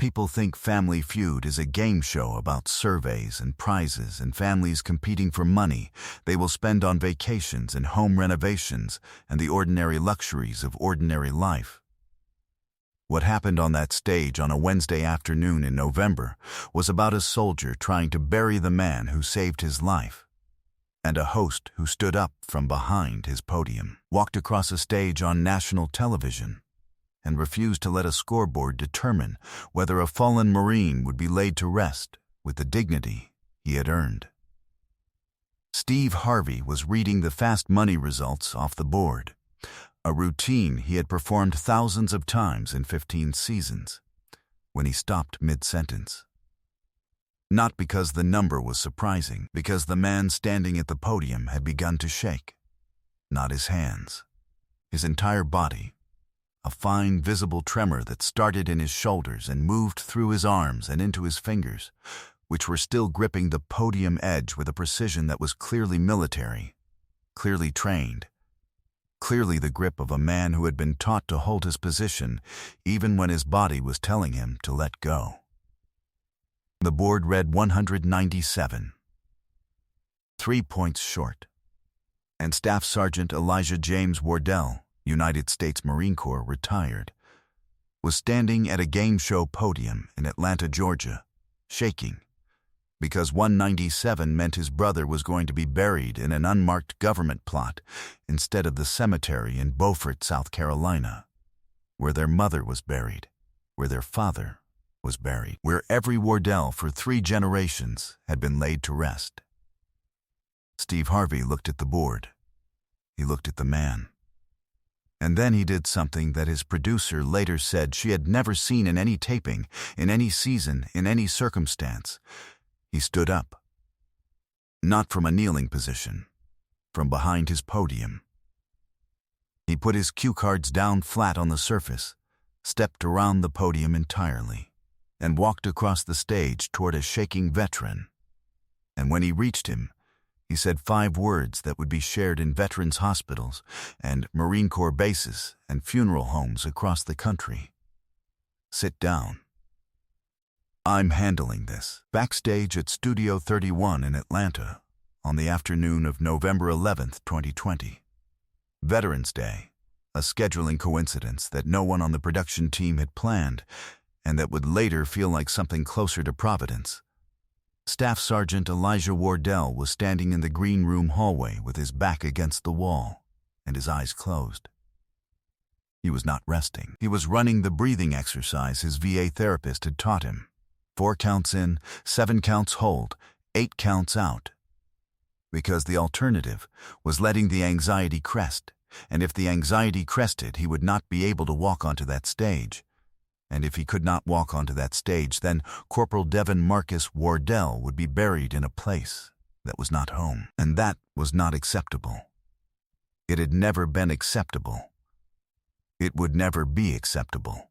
people think Family Feud is a game show about surveys and prizes and families competing for money they will spend on vacations and home renovations and the ordinary luxuries of ordinary life. What happened on that stage on a Wednesday afternoon in November was about a soldier trying to bury the man who saved his life, and a host who stood up from behind his podium, walked across a stage on national television, and refused to let a scoreboard determine whether a fallen Marine would be laid to rest with the dignity he had earned. Steve Harvey was reading the fast money results off the board, a routine he had performed thousands of times in 15 seasons, when he stopped mid-sentence. Not because the number was surprising, because the man standing at the podium had begun to shake. Not his hands, his entire body, a fine visible tremor that started in his shoulders and moved through his arms and into his fingers, which were still gripping the podium edge with a precision that was clearly military, clearly trained, clearly the grip of a man who had been taught to hold his position even when his body was telling him to let go. The board read 197, 3 points short, and Staff Sergeant Elijah James Wardell, United States Marine Corps, retired, was standing at a game show podium in Atlanta, Georgia, shaking, because 197 meant his brother was going to be buried in an unmarked government plot instead of the cemetery in Beaufort, South Carolina, where their mother was buried, where their father was buried, where every Wardell for 3 generations had been laid to rest. Steve Harvey looked at the board. He looked at the man. And then he did something that his producer later said she had never seen in any taping, in any season, in any circumstance. He stood up. Not from a kneeling position, from behind his podium. He put his cue cards down flat on the surface, stepped around the podium entirely, and walked across the stage toward a shaking veteran. And when he reached him, he said 5 words that would be shared in veterans' hospitals and Marine Corps bases and funeral homes across the country. Sit down. I'm handling this. Backstage at Studio 31 in Atlanta on the afternoon of November 11th, 2020. Veterans Day, a scheduling coincidence that no one on the production team had planned and that would later feel like something closer to Providence. Staff Sergeant Elijah Wardell was standing in the green room hallway with his back against the wall and his eyes closed. He was not resting. He was running the breathing exercise his VA therapist had taught him. 4 counts in, 7 counts hold, 8 counts out. Because the alternative was letting the anxiety crest, and if the anxiety crested, he would not be able to walk onto that stage. And if he could not walk onto that stage, then Corporal Devin Marcus Wardell would be buried in a place that was not home. And that was not acceptable. It had never been acceptable. It would never be acceptable.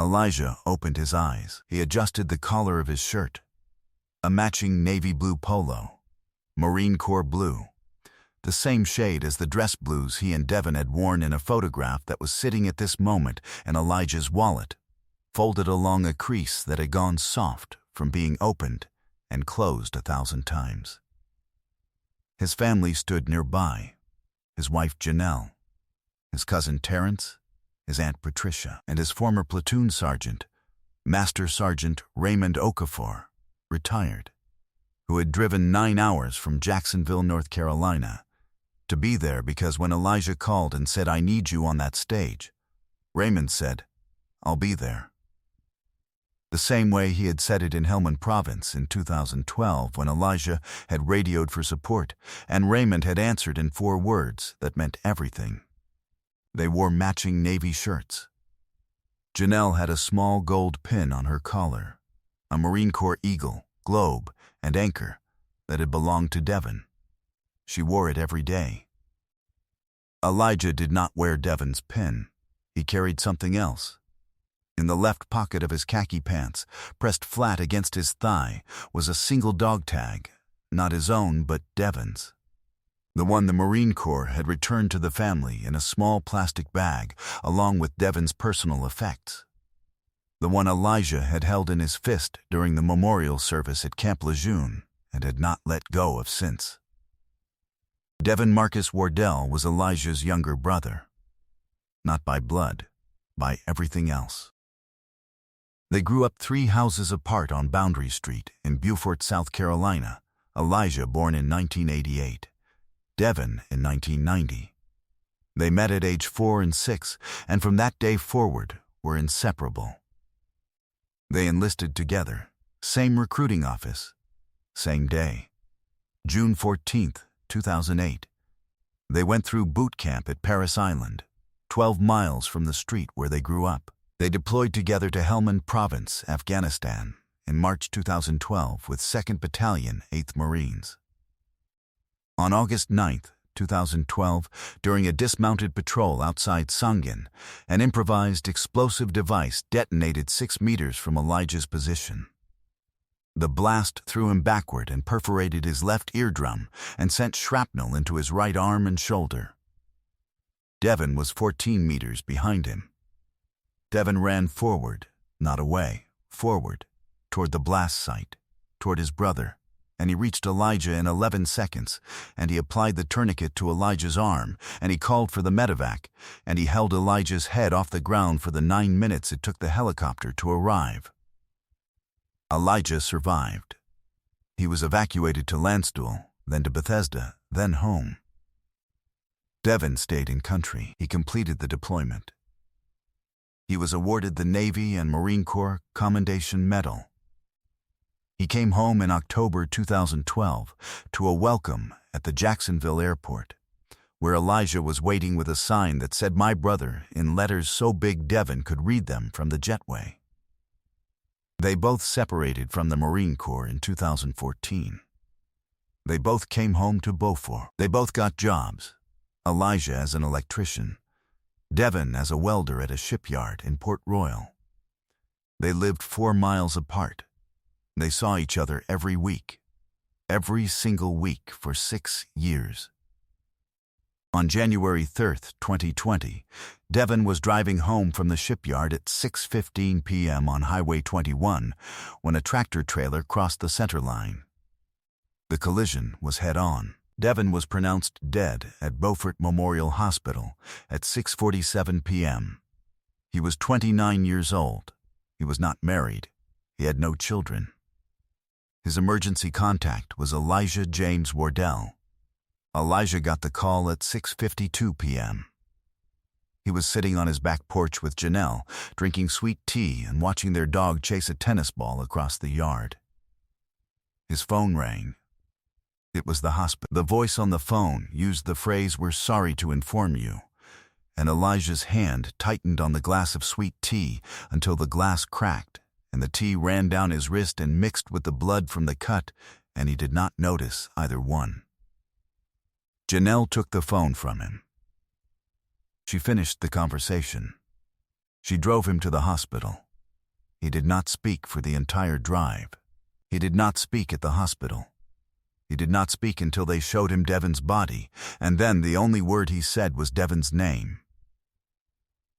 Elijah opened his eyes. He adjusted the collar of his shirt. A matching navy blue polo, Marine Corps blue, the same shade as the dress blues he and Devin had worn in a photograph that was sitting at this moment in Elijah's wallet, folded along a crease that had gone soft from being opened and closed 1,000 times. His family stood nearby, his wife Janelle, his cousin Terrence, his Aunt Patricia, and his former platoon sergeant, Master Sergeant Raymond Okafor, retired, who had driven 9 hours from Jacksonville, North Carolina, to be there because when Elijah called and said, "I need you on that stage," Raymond said, "I'll be there." The same way he had said it in Helmand Province in 2012 when Elijah had radioed for support and Raymond had answered in 4 words that meant everything. They wore matching navy shirts. Janelle had a small gold pin on her collar, a Marine Corps eagle, globe, and anchor that had belonged to Devin. She wore it every day. Elijah did not wear Devin's pin. He carried something else. In the left pocket of his khaki pants, pressed flat against his thigh, was a single dog tag, not his own but Devin's. The one the Marine Corps had returned to the family in a small plastic bag, along with Devin's personal effects. the one Elijah had held in his fist during the memorial service at Camp Lejeune and had not let go of since. Devin Marcus Wardell was Elijah's younger brother. Not by blood, by everything else. They grew up 3 houses apart on Boundary Street in Beaufort, South Carolina, Elijah born in 1988, Devin in 1990. They met at age 4 and 6, and from that day forward were inseparable. They enlisted together, same recruiting office, same day, June 14th, 2008. They went through boot camp at Paris Island, 12 miles from the street where they grew up. They deployed together to Helmand Province, Afghanistan, in March 2012 with 2nd Battalion, 8th Marines. On August 9th, 2012, during a dismounted patrol outside Sangin, an improvised explosive device detonated 6 meters from Elijah's position. The blast threw him backward and perforated his left eardrum and sent shrapnel into his right arm and shoulder. Devin was 14 meters behind him. Devin ran forward, not away, forward, toward the blast site, toward his brother, and he reached Elijah in 11 seconds, and he applied the tourniquet to Elijah's arm, and he called for the medevac, and he held Elijah's head off the ground for the 9 minutes it took the helicopter to arrive. Elijah survived. He was evacuated to Landstuhl, then to Bethesda, then home. Devin stayed in country. He completed the deployment. He was awarded the Navy and Marine Corps Commendation Medal. He came home in October 2012 to a welcome at the Jacksonville airport, where Elijah was waiting with a sign that said "My brother" in letters so big Devin could read them from the jetway. They both separated from the Marine Corps in 2014. They both came home to Beaufort. They both got jobs, Elijah as an electrician, Devin as a welder at a shipyard in Port Royal. They lived 4 miles apart. They saw each other every week, every single week for 6 years. On January 3rd, 2020, Devin was driving home from the shipyard at 6:15 p.m. on Highway 21 when a tractor trailer crossed the center line. The collision was head-on. Devin was pronounced dead at Beaufort Memorial Hospital at 6:47 p.m. He was 29 years old. He was not married. He had no children. His emergency contact was Elijah James Wardell. Elijah got the call at 6:52 p.m. He was sitting on his back porch with Janelle, drinking sweet tea and watching their dog chase a tennis ball across the yard. His phone rang. It was the hospital. The voice on the phone used the phrase, "We're sorry to inform you," and Elijah's hand tightened on the glass of sweet tea until the glass cracked and the tea ran down his wrist and mixed with the blood from the cut, and he did not notice either one. Janelle took the phone from him. She finished the conversation. She drove him to the hospital. He did not speak for the entire drive. He did not speak at the hospital. He did not speak until they showed him Devin's body, and then the only word he said was Devin's name.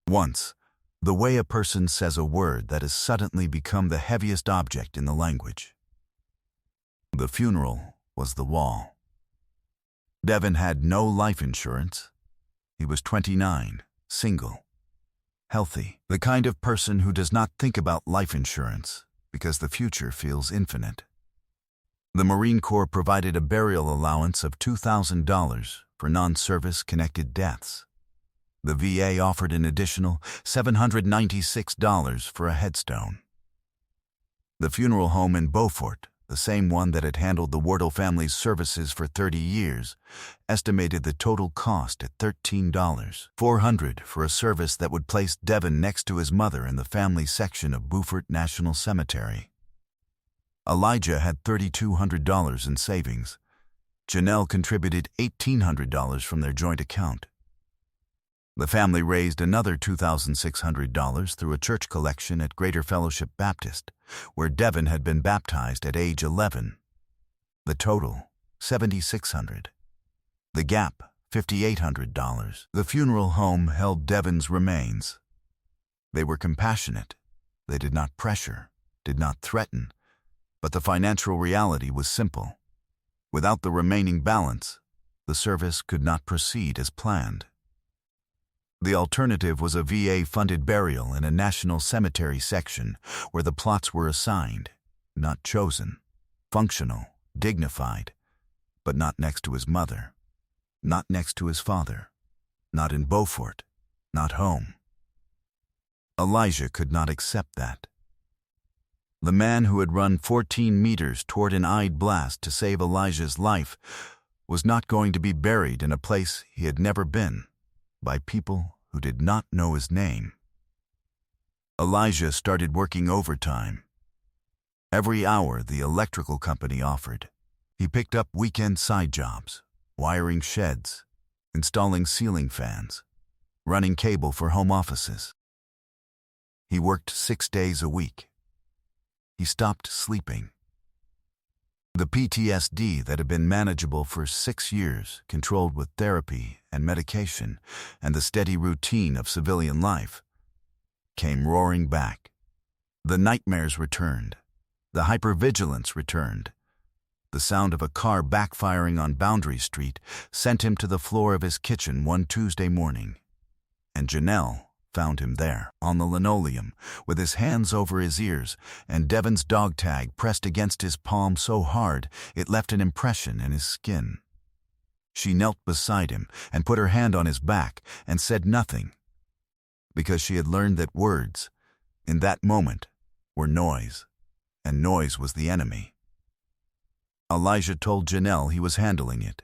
Once, the way a person says a word that has suddenly become the heaviest object in the language. The funeral was the wall. Devin had no life insurance. He was 29, single, healthy, the kind of person who does not think about life insurance because the future feels infinite. The Marine Corps provided a burial allowance of $2,000 for non-service-connected deaths. The VA offered an additional $796 for a headstone. The funeral home in Beaufort, the same one that had handled the Wardell family's services for 30 years, estimated the total cost at $13,400 for a service that would place Devin next to his mother in the family section of Beaufort National Cemetery. Elijah had $3,200 in savings. Janelle contributed $1,800 from their joint account. The family raised another $2,600 through a church collection at Greater Fellowship Baptist, where Devin had been baptized at age 11. The total, $7,600. The gap, $5,800. The funeral home held Devin's remains. They were compassionate. They did not pressure, did not threaten, but the financial reality was simple. Without the remaining balance, the service could not proceed as planned. The alternative was a VA-funded burial in a national cemetery section where the plots were assigned, not chosen, functional, dignified, but not next to his mother, not next to his father, not in Beaufort, not home. Elijah could not accept that. The man who had run 14 meters toward an eyed blast to save Elijah's life was not going to be buried in a place he had never been, by people who did not know his name. Elijah started working overtime. Every hour the electrical company offered. He picked up weekend side jobs, wiring sheds, installing ceiling fans, running cable for home offices. He worked 6 days a week. He stopped sleeping. The PTSD that had been manageable for 6 years, controlled with therapy and medication and the steady routine of civilian life, came roaring back. The nightmares returned. The hypervigilance returned. The sound of a car backfiring on Boundary Street sent him to the floor of his kitchen one Tuesday morning. And Janelle found him there, on the linoleum, with his hands over his ears and Devon's dog tag pressed against his palm so hard it left an impression in his skin. She knelt beside him and put her hand on his back and said nothing, because she had learned that words, in that moment, were noise, and noise was the enemy. Elijah told Janelle he was handling it.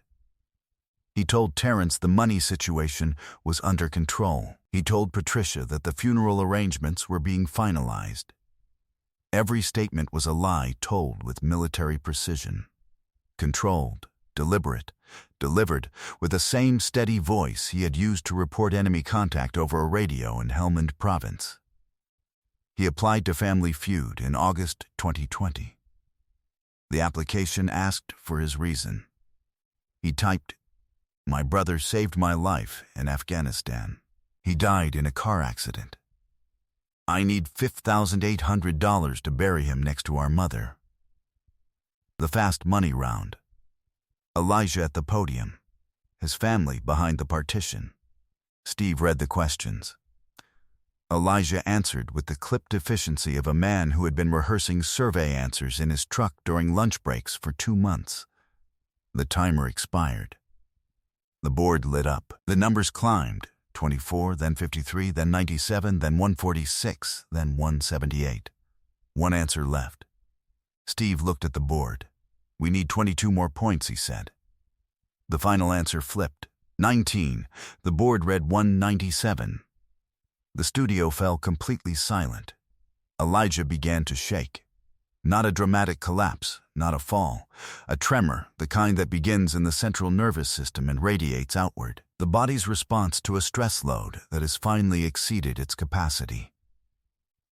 He told Terrence the money situation was under control. He told Patricia that the funeral arrangements were being finalized. Every statement was a lie told with military precision. Controlled, deliberate, delivered with the same steady voice he had used to report enemy contact over a radio in Helmand Province. He applied to Family Feud in August 2020. The application asked for his reason. He typed, "My brother saved my life in Afghanistan. He died in a car accident. I need $5,800 to bury him next to our mother." The fast money round. Elijah at the podium, his family behind the partition. Steve read the questions. Elijah answered with the clipped efficiency of a man who had been rehearsing survey answers in his truck during lunch breaks for 2 months. The timer expired. The board lit up. The numbers climbed, 24, then 53, then 97, then 146, then 178. One answer left. Steve looked at the board. "We need 22 more points," he said. The final answer flipped. 19. The board read 197. The studio fell completely silent. Elijah began to shake. Not a dramatic collapse, not a fall. A tremor, the kind that begins in the central nervous system and radiates outward. The body's response to a stress load that has finally exceeded its capacity.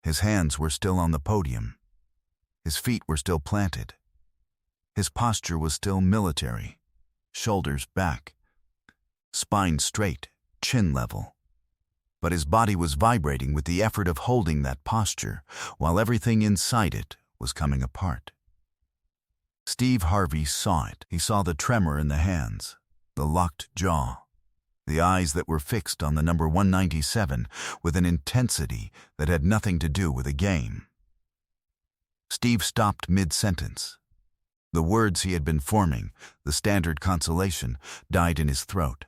His hands were still on the podium. His feet were still planted. His posture was still military. Shoulders back. Spine straight, chin level. But his body was vibrating with the effort of holding that posture, while everything inside it was coming apart. Steve Harvey saw it. He saw the tremor in the hands, the locked jaw, the eyes that were fixed on the number 197 with an intensity that had nothing to do with a game. Steve stopped mid-sentence. The words he had been forming, the standard consolation, died in his throat.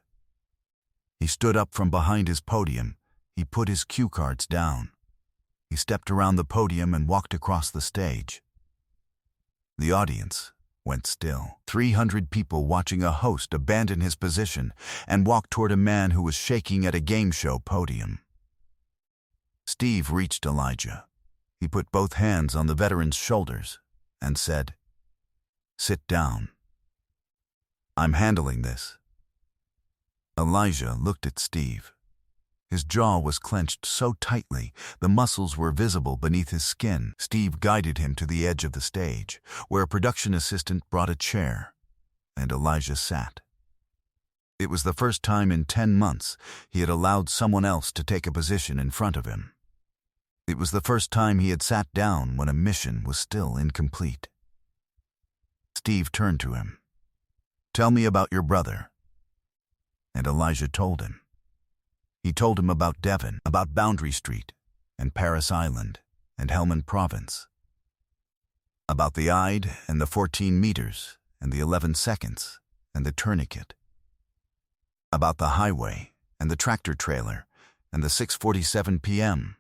He stood up from behind his podium. He put his cue cards down. He stepped around the podium and walked across the stage. The audience went still. 300 people watching a host abandon his position and walk toward a man who was shaking at a game show podium. Steve reached Elijah. He put both hands on the veteran's shoulders and said, "Sit down. I'm handling this." Elijah looked at Steve. His jaw was clenched so tightly the muscles were visible beneath his skin. Steve guided him to the edge of the stage, where a production assistant brought a chair, and Elijah sat. It was the first time in 10 months he had allowed someone else to take a position in front of him. It was the first time he had sat down when a mission was still incomplete. Steve turned to him. "Tell me about your brother." And Elijah told him. He told him about Devon, about Boundary Street, and Paris Island, and Helmand Province. About the Ide, and the 14 meters, and the 11 seconds, and the tourniquet. About the highway, and the tractor trailer, and the 6:47 p.m.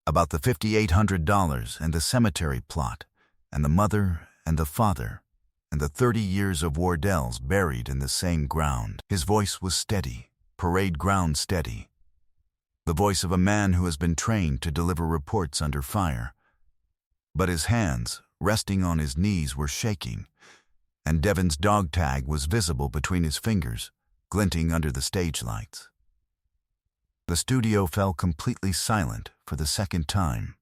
About the $5,800 and the cemetery plot, and the mother and the father, and the 30 years of Wardells buried in the same ground. His voice was steady, parade ground steady. The voice of a man who has been trained to deliver reports under fire. But his hands, resting on his knees, were shaking, and Devon's dog tag was visible between his fingers, glinting under the stage lights. The studio fell completely silent for the second time.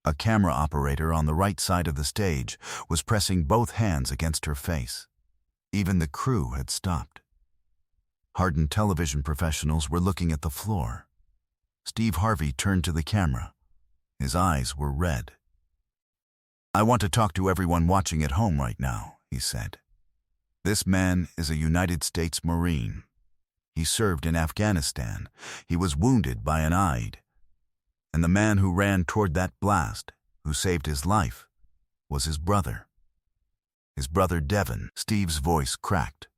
A camera operator on the right side of the stage was pressing both hands against her face. Even the crew had stopped. Hardened television professionals were looking at the floor. Steve Harvey turned to the camera. His eyes were red. "I want to talk to everyone watching at home right now," he said. "This man is a United States Marine. He served in Afghanistan. He was wounded by an Ide. And the man who ran toward that blast, who saved his life, was his brother. His brother Devon." Steve's voice cracked.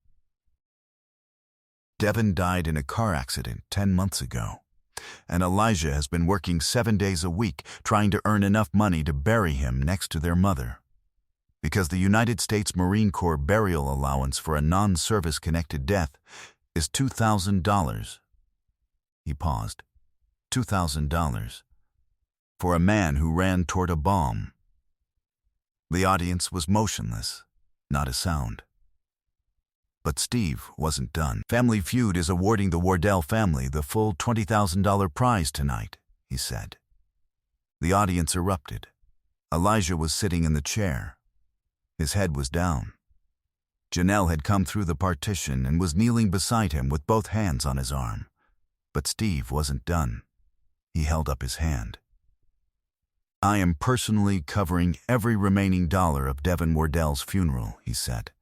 "Devon died in a car accident 10 months ago, and Elijah has been working 7 days a week trying to earn enough money to bury him next to their mother. Because the United States Marine Corps burial allowance for a non-service connected death is $2,000. He paused. $2,000. For a man who ran toward a bomb. The audience was motionless, not a sound. But Steve wasn't done. "Family Feud is awarding the Wardell family the full $20,000 prize tonight," he said. The audience erupted. Elijah was sitting in the chair. His head was down. Janelle had come through the partition and was kneeling beside him with both hands on his arm. But Steve wasn't done. He held up his hand. "I am personally covering every remaining dollar of Devon Wardell's funeral," he said.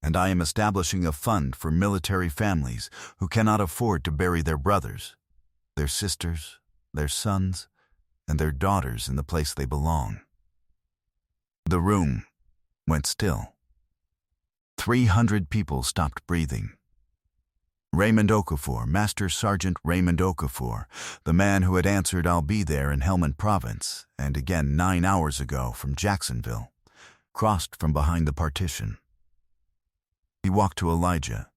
"And I am establishing a fund for military families who cannot afford to bury their brothers, their sisters, their sons, and their daughters in the place they belong." The room went still. 300 people stopped breathing. Raymond Okafor, Master Sergeant Raymond Okafor, the man who had answered "I'll be there" in Helmand Province, and again 9 hours ago from Jacksonville, crossed from behind the partition. He walked to Elijah.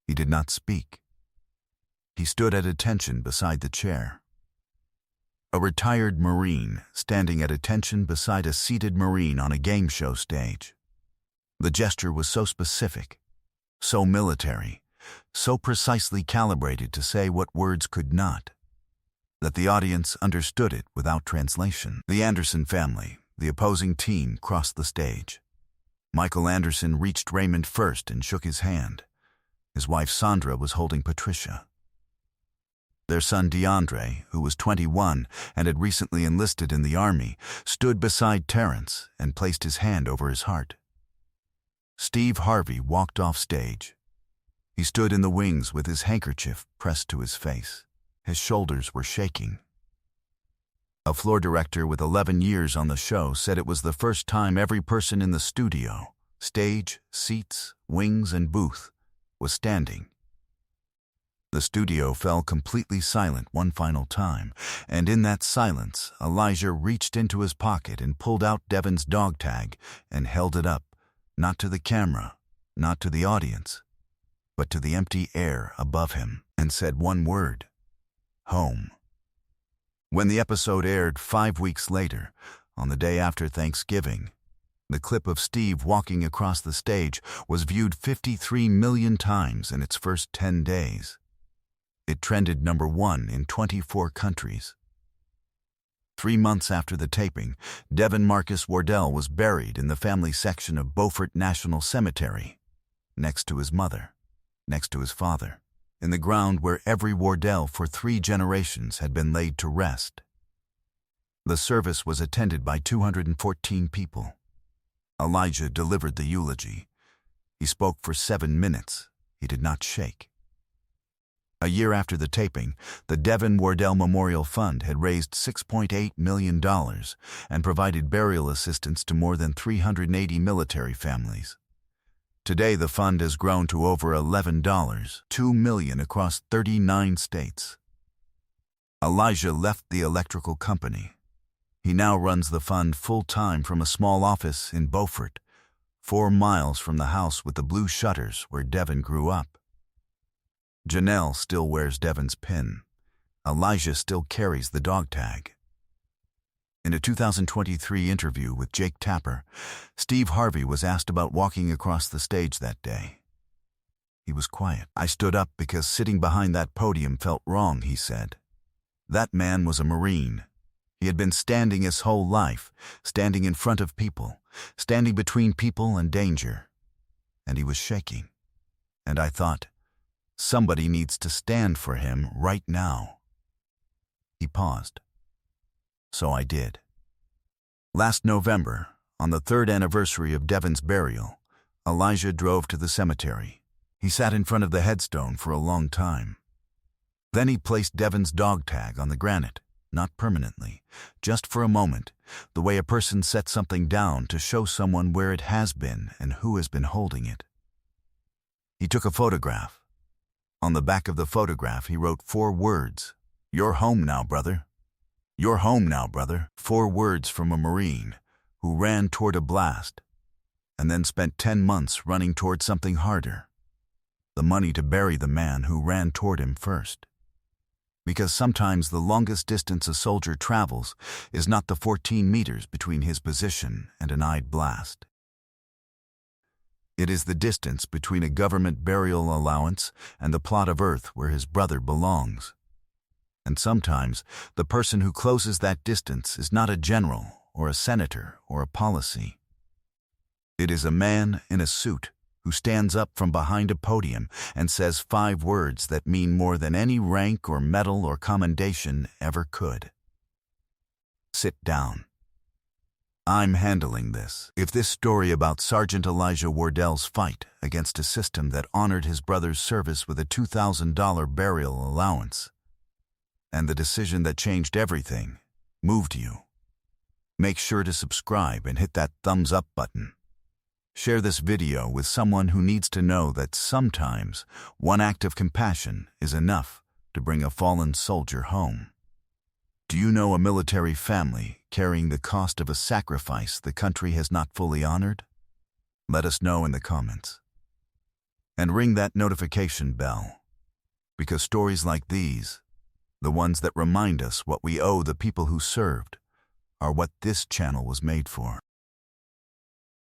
He did not speak. He stood at attention beside the chair. A retired Marine standing at attention beside a seated Marine on a game show stage. The gesture was so specific, so military, so precisely calibrated to say what words could not, that the audience understood it without translation. The Anderson family, the opposing team, crossed the stage. Michael Anderson reached Raymond first and shook his hand. His wife Sandra was holding Patricia. Their son DeAndre, who was 21 and had recently enlisted in the Army, stood beside Terrence and placed his hand over his heart. Steve Harvey walked off stage. He stood in the wings with his handkerchief pressed to his face. His shoulders were shaking. A floor director with 11 years on the show said it was the first time every person in the studio, stage, seats, wings, and booth, was standing. The studio fell completely silent one final time, and in that silence, Elijah reached into his pocket and pulled out Devon's dog tag and held it up, not to the camera, not to the audience, but to the empty air above him, and said one word: home. When the episode aired 5 weeks later, on the day after Thanksgiving, the clip of Steve walking across the stage was viewed 53 million times in its first 10 days. It trended number 1 in 24 countries. 3 months after the taping, Devon Marcus Wardell was buried in the family section of Beaufort National Cemetery, next to his mother, next to his father, in the ground where every Wardell for 3 generations had been laid to rest. The service was attended by 214 people. Elijah delivered the eulogy. He spoke for 7 minutes. He did not shake. A year after the taping, the Devin Wardell Memorial Fund had raised $6.8 million and provided burial assistance to more than 380 military families. Today, the fund has grown to over $2 million across 39 states. Elijah left the electrical company. He now runs the fund full-time from a small office in Beaufort, 4 miles from the house with the blue shutters where Devin grew up. Janelle still wears Devin's pin. Elijah still carries the dog tag. In a 2023 interview with Jake Tapper, Steve Harvey was asked about walking across the stage that day. He was quiet. "I stood up because sitting behind that podium felt wrong," he said. That man was a Marine. He had been standing his whole life, standing in front of people, standing between people and danger. And he was shaking. And I thought, somebody needs to stand for him right now. He paused. So I did. Last November, on the 3rd anniversary of Devin's burial, Elijah drove to the cemetery. He sat in front of the headstone for a long time. Then he placed Devin's dog tag on the granite, not permanently, just for a moment, the way a person sets something down to show someone where it has been and who has been holding it. He took a photograph. On the back of the photograph, he wrote 4 words. "You're home now, brother. You're home now, brother." 4 words from a Marine who ran toward a blast and then spent 10 months running toward something harder, the money to bury the man who ran toward him first. Because sometimes the longest distance a soldier travels is not the 14 meters between his position and an eyed blast. It is the distance between a government burial allowance and the plot of earth where his brother belongs. And sometimes the person who closes that distance is not a general or a senator or a policy. It is a man in a suit who stands up from behind a podium and says 5 words that mean more than any rank or medal or commendation ever could. Sit down. I'm handling this. If this story about Sergeant Elijah Wardell's fight against a system that honored his brother's service with a $2,000 burial allowance, and the decision that changed everything, moved you, make sure to subscribe and hit that thumbs up button. Share this video with someone who needs to know that sometimes one act of compassion is enough to bring a fallen soldier home. Do you know a military family carrying the cost of a sacrifice the country has not fully honored? Let us know in the comments. And ring that notification bell, because stories like these, the ones that remind us what we owe the people who served, are what this channel was made for.